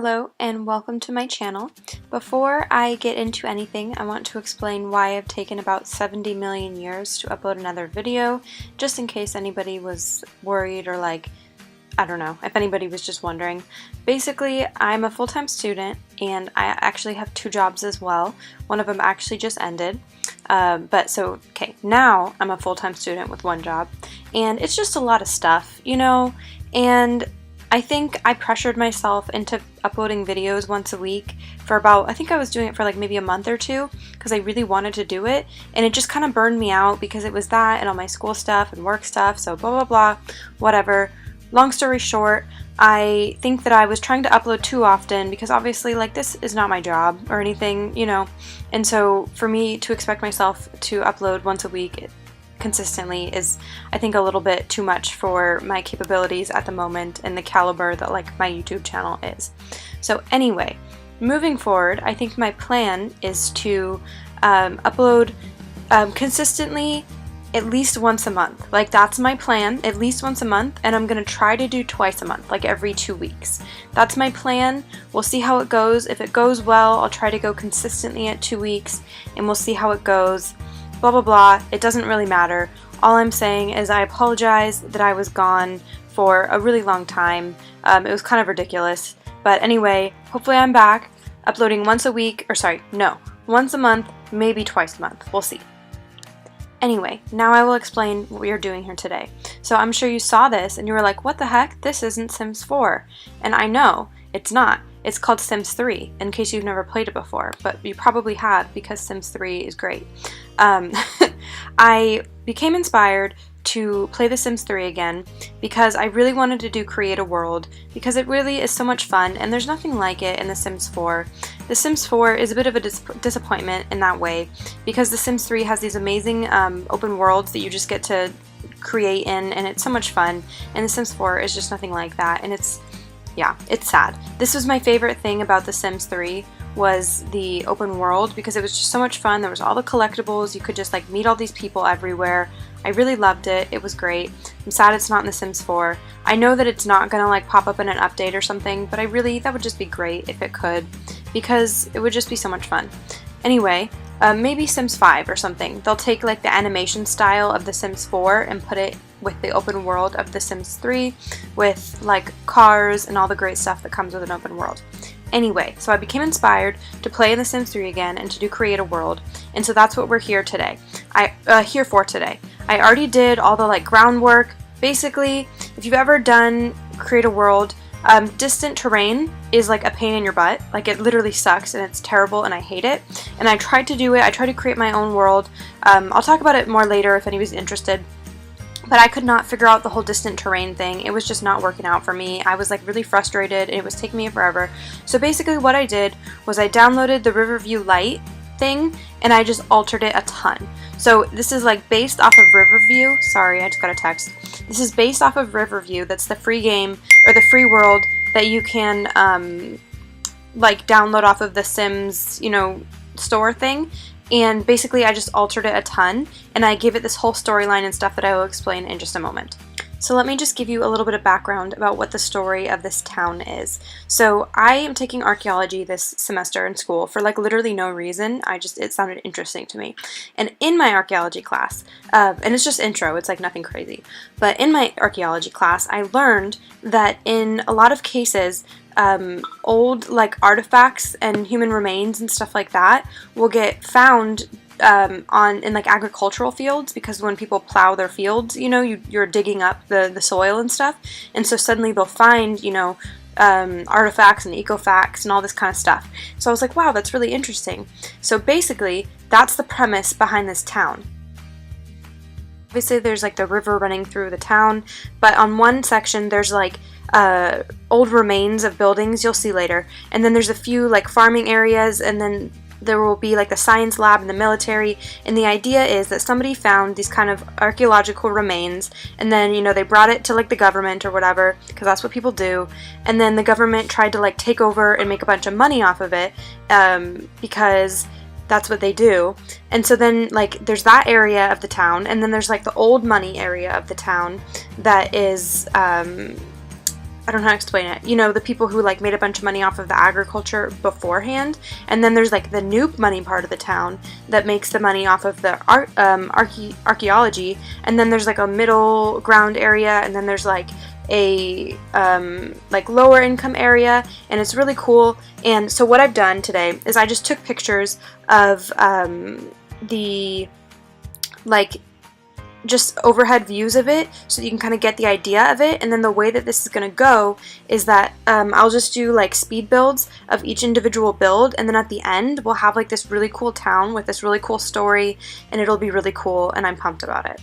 Hello and welcome to my channel. Before I get into anything, I want to explain why I've taken about 70 million years to upload another video, just in case anybody was worried or I don't know, if anybody was just wondering. Basically, I'm a full-time student and I actually have two jobs as well. One of them actually just ended. Now I'm a full-time student with one job and it's just a lot of stuff, and I think I pressured myself into uploading videos once a week for about, I think I was doing it for maybe a month or two because I really wanted to do it, and it just kind of burned me out because it was that and all my school stuff and work stuff, so blah blah blah, whatever. Long story short, I think that I was trying to upload too often because obviously this is not my job or anything, and so for me to expect myself to upload once a week consistently is, I think, a little bit too much for my capabilities at the moment and the caliber that my YouTube channel is. So anyway, moving forward, I think my plan is to upload consistently at least once a month. That's my plan, at least once a month, and I'm gonna try to do twice a month, every 2 weeks. That's my plan. We'll see how it goes. If it goes well, I'll try to go consistently at 2 weeks and we'll see how it goes. Blah blah blah, it doesn't really matter. All I'm saying is I apologize that I was gone for a really long time. It was kind of ridiculous. But anyway, hopefully I'm back, uploading once a week, once a month, maybe twice a month. We'll see. Anyway, now I will explain what we are doing here today. So I'm sure you saw this and you were like, what the heck? This isn't Sims 4. And I know, it's not. It's called Sims 3, in case you've never played it before, but you probably have because Sims 3 is great. I became inspired to play The Sims 3 again because I really wanted to do Create a World because it really is so much fun and there's nothing like it in The Sims 4. The Sims 4 is a bit of a disappointment in that way because The Sims 3 has these amazing open worlds that you just get to create in, and it's so much fun, and The Sims 4 is just nothing like that, and it's sad. This was my favorite thing about The Sims 3 was the open world because it was just so much fun. There was all the collectibles, you could just meet all these people everywhere. I really loved it. It was great. I'm sad it's not in The Sims 4. I know that it's not gonna pop up in an update or something, but that would just be great if it could because it would just be so much fun. Anyway, maybe Sims 5 or something. They'll take the animation style of The Sims 4 and put it with the open world of The Sims 3 with cars and all the great stuff that comes with an open world. Anyway, so I became inspired to play in The Sims 3 again and to do Create a World, and so that's what we're here for today. I already did all the groundwork. Basically, if you've ever done Create a World, distant terrain is a pain in your butt. It literally sucks and it's terrible and I hate it. And I tried to do it. I tried to create my own world. I'll talk about it more later if anybody's interested. But I could not figure out the whole distant terrain thing. It was just not working out for me. I was really frustrated and it was taking me forever. So basically what I did was I downloaded the Riverview Lite thing and I just altered it a ton. So this is based off of Riverview. Sorry, I just got a text. This is based off of Riverview. That's the free game or the free world that you can download off of the Sims, store thing. And basically I just altered it a ton and I gave it this whole storyline and stuff that I will explain in just a moment. So let me just give you a little bit of background about what the story of this town is. So I am taking archaeology this semester in school for literally no reason. It sounded interesting to me. And in my archaeology class, and it's just intro, it's nothing crazy, but in my archaeology class I learned that in a lot of cases old artifacts and human remains and stuff like that will get found in agricultural fields because when people plow their fields, you're digging up the soil and stuff, and so suddenly they'll find artifacts and ecofacts and all this kind of stuff. So I was like, wow, that's really interesting. So basically that's the premise behind this town. Obviously there's the river running through the town, but on one section there's old remains of buildings, you'll see later, and then there's a few farming areas, and then there will be the science lab and the military, and the idea is that somebody found these kind of archaeological remains, and then they brought it to the government or whatever, because that's what people do, and then the government tried to take over and make a bunch of money off of it, because that's what they do. And so then there's that area of the town, and then there's the old money area of the town that is I don't know how to explain it. You know, the people who like made a bunch of money off of the agriculture beforehand, and then there's like the new money part of the town that makes the money off of the archaeology, and then there's like a middle ground area, and then there's like a like lower income area, and it's really cool. And so what I've done today is I just took pictures of the like just overhead views of it, so you can kind of get the idea of it. And then the way that this is going to go is that I'll just do like speed builds of each individual build, and then at the end we'll have like this really cool town with this really cool story, and it'll be really cool, and I'm pumped about it.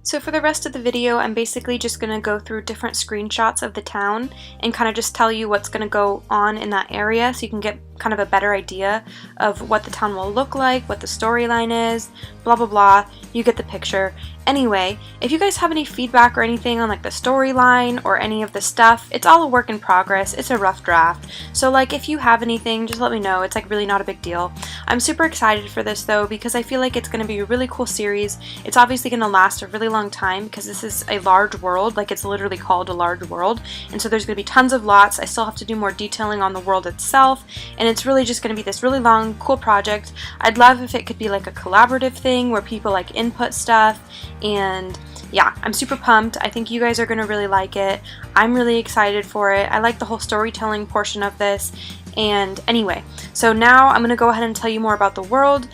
So for the rest of the video, I'm basically just going to go through different screenshots of the town and kind of just tell you what's going to go on in that area, so you can get kind of a better idea of what the town will look like, what the storyline is, blah blah blah. You get the picture. Anyway, if you guys have any feedback or anything on like the storyline or any of the stuff, it's all a work in progress. It's a rough draft. So like if you have anything, just let me know. It's like really not a big deal. I'm super excited for this though, because I feel like it's going to be a really cool series. It's obviously going to last a really long time because this is a large world. Like it's literally called a large world. And so there's going to be tons of lots. I still have to do more detailing on the world itself. And it's really just going to be this really long, cool project. I'd love if it could be like a collaborative thing where people like input stuff. And yeah, I'm super pumped. I think you guys are going to really like it. I'm really excited for it. I like the whole storytelling portion of this. And anyway, so now I'm going to go ahead and tell you more about the world.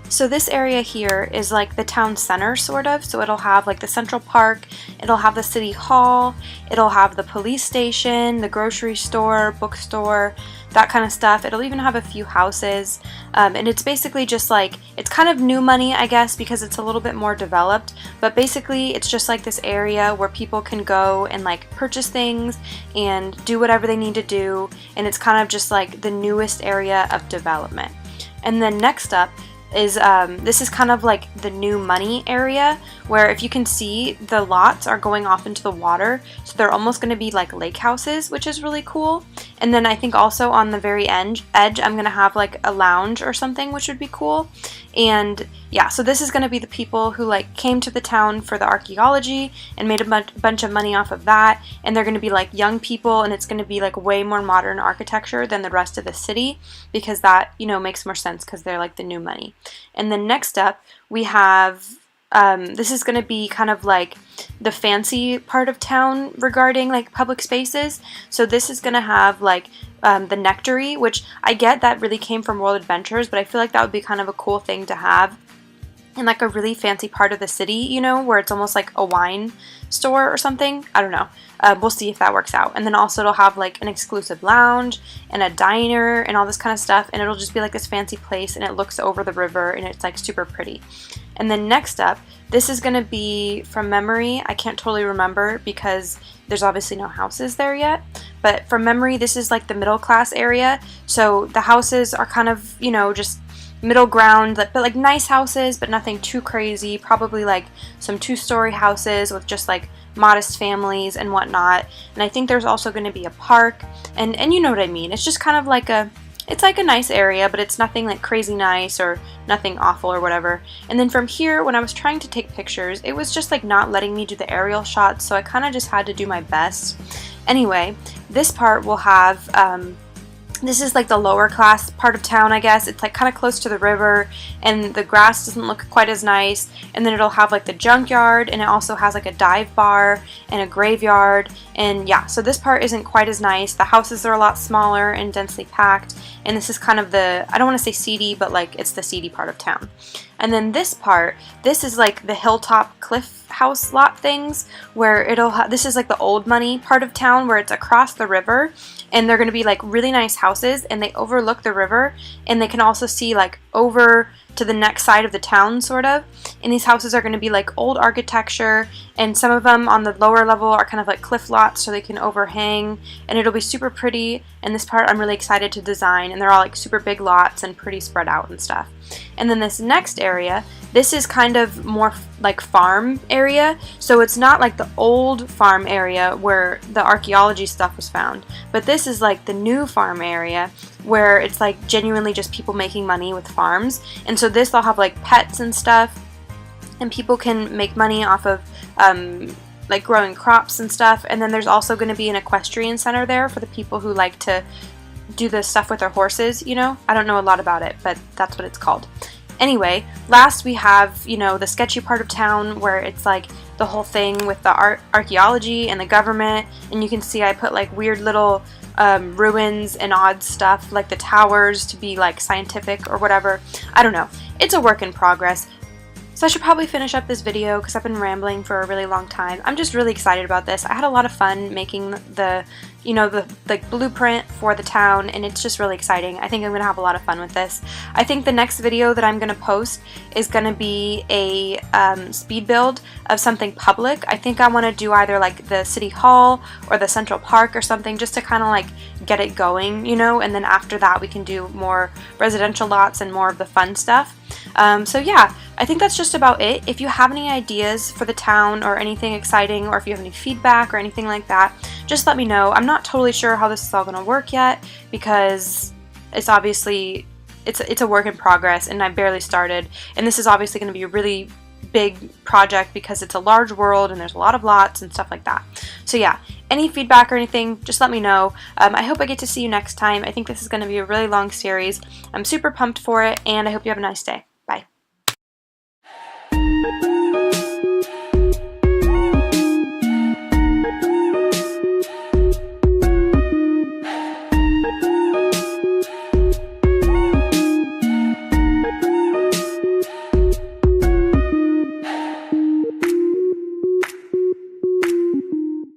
So this area here is like the town center, sort of. So it'll have like the Central Park, it'll have the City Hall, it'll have the police station, the grocery store, bookstore, that kind of stuff. It'll even have a few houses, and it's basically just like, it's kind of new money, I guess, because it's a little bit more developed, but basically it's just like this area where people can go and like purchase things and do whatever they need to do, and it's kind of just like the newest area of development. And then next up is this is kind of like the new money area, where if you can see, the lots are going off into the water, so they're almost going to be like lake houses, which is really cool. And then I think also on the very edge I'm going to have like a lounge or something, which would be cool. And yeah, so this is going to be the people who like came to the town for the archaeology and made a bunch of money off of that, and they're going to be like young people, and it's going to be like way more modern architecture than the rest of the city, because that, you know, makes more sense because they're like the new money. And then next up we have this is going to be kind of like the fancy part of town regarding like public spaces. So this is going to have like the Nectary, which I get that really came from World Adventures, but I feel like that would be kind of a cool thing to have in like a really fancy part of the city, you know, where it's almost like a wine store or something. I don't know. We'll see if that works out. And then also it'll have like an exclusive lounge and a diner and all this kind of stuff, and it'll just be like this fancy place, and it looks over the river, and it's like super pretty. And then next up, this is going to be, from memory, I can't totally remember because there's obviously no houses there yet, but from memory this is like the middle class area. So the houses are kind of, you know, just middle ground, but like nice houses, but nothing too crazy. Probably like some 2-story houses with just like modest families and whatnot. And I think there's also going to be a park, and you know what I mean. It's just kind of like it's like a nice area, but it's nothing like crazy nice or nothing awful or whatever. And then from here, when I was trying to take pictures, it was just like not letting me do the aerial shots, so I kind of just had to do my best. Anyway, this part will have this is like the lower class part of town, I guess. It's like kind of close to the river, and the grass doesn't look quite as nice. And then it'll have like the junkyard, and it also has like a dive bar and a graveyard. And yeah, so this part isn't quite as nice. The houses are a lot smaller and densely packed, and this is kind of the, I don't want to say seedy, but like it's the seedy part of town. And then this part, this is like the Hilltop cliff house lot things, where it'll this is like the old money part of town, where it's across the river, and they're going to be like really nice houses, and they overlook the river, and they can also see like over to the next side of the town, sort of. And these houses are going to be like old architecture, and some of them on the lower level are kind of like cliff lots, so they can overhang, and it'll be super pretty. And this part I'm really excited to design, and they're all like super big lots and pretty spread out and stuff. And then this next area, this is kind of more like farm area, so it's not like the old farm area where the archaeology stuff was found, but this is like the new farm area where it's like genuinely just people making money with farms. And so this, they'll have like pets and stuff, and people can make money off of like growing crops and stuff, and then there's also going to be an equestrian center there for the people who like to do the stuff with their horses, you know? I don't know a lot about it, but that's what it's called. Anyway, last we have, you know, the sketchy part of town where it's like the whole thing with the archaeology and the government, and you can see I put like weird little ruins and odd stuff like the towers to be like scientific or whatever. I don't know. It's a work in progress. So I should probably finish up this video because I've been rambling for a really long time. I'm just really excited about this. I had a lot of fun making the, you know, the like blueprint for the town, and it's just really exciting. I think I'm going to have a lot of fun with this. I think the next video that I'm going to post is going to be a speed build of something public. I think I want to do either like the city hall or the central park or something, just to kind of like get it going, you know, and then after that we can do more residential lots and more of the fun stuff. So yeah, I think that's just about it. If you have any ideas for the town or anything exciting, or if you have any feedback or anything like that, just let me know. I'm not totally sure how this is all going to work yet because it's obviously, it's a work in progress and I barely started, and this is obviously going to be a really big project because it's a large world and there's a lot of lots and stuff like that. So yeah, any feedback or anything, just let me know. I hope I get to see you next time. I think this is going to be a really long series. I'm super pumped for it, and I hope you have a nice day. Bye.